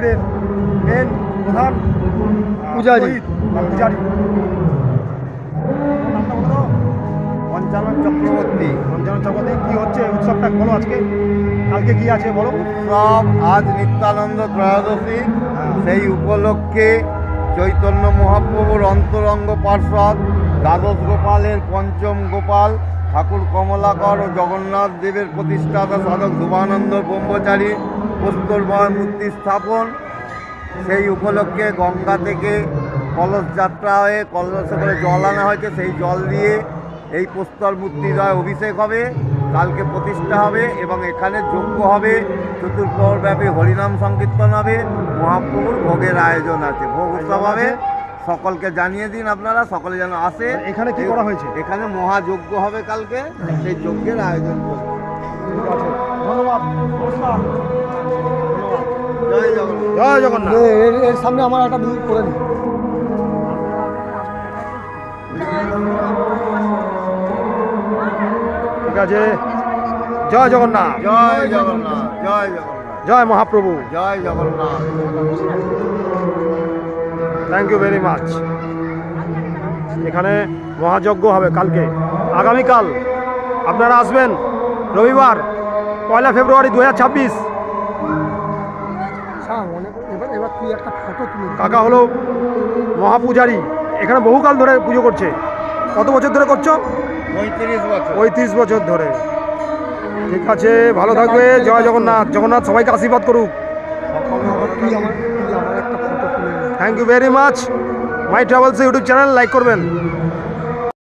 মন্দিরের মেন প্রধান পূজারী। পূজারী। পঞ্চানন চক্রবর্তী। পঞ্চানন চক্রবর্তী। কি হচ্ছে উৎসবটা বলো আজকে, কালকে কি আছে বলো? উৎসব আজ নিত্যানন্দ ত্রয়োদশী। সেই উপলক্ষে চৈতন্য মহাপ্রভুর অন্তরঙ্গ পার্ষদ দ্বাদশ গোপালের পঞ্চম গোপাল ঠাকুর কমলাকর ও জগন্নাথ দেবের প্রতিষ্ঠাতা সাধক ধ্রুবানন্দ ব্রহ্মচারী প্রস্তরময় মূর্তি স্থাপন। সেই উপলক্ষে গঙ্গা থেকে কলস যাত্রা হয়ে কলসে করে জল আনা হয়েছে। সেই জল দিয়ে এই প্রস্তর মূর্তিদ্বয় অভিষেক হবে, কালকে প্রতিষ্ঠা হবে এবং এখানে যজ্ঞ হবে, চতুর্প্রহরব্যাপী হরিনাম সংকীর্তন হবে, মহাপ্রভুর ভোগের আয়োজন আছে, ভোগ উৎসব হবে। সকলকে জানিয়ে দিন আপনারা, সকলে যেন আসে। এখানে কি করা হয়েছে? এখানে মহাযজ্ঞ হবে কালকে, সেই যজ্ঞের আয়োজন করবে। ঠিক আছে, ধন্যবাদ, নমস্কার। জয় জগন্নাথ। জয় জগন্নাথ। এর সামনে আমার একটা ভিউ করে নিই। ঠিক আছে, জয় জগন্নাথ। জয় জগন্নাথ। জয় জগন্নাথ। জয় মহাপ্রভু। জয় Jagannath. Thank you very much. এখানে মহাযজ্ঞ হবে কালকে, আগামীকাল আপনারা আসবেন রবিবার 1 ফেব্রুয়ারি 2026। এবার তুই একটা ফটো তুলে কাকা হলো মহাপূজারী, এখানে বহুকাল ধরে পুজো করছে। কত বছর ধরে করছো? 35 বছর। 35 বছর ধরে। ঠিক আছে, ভালো থাকবে। জয় জগন্নাথ। জগন্নাথ সবাইকে আশীর্বাদ করুক। তুই আমার একটা ফটো তুলে thank you very much. My travels YouTube channel like করবেন।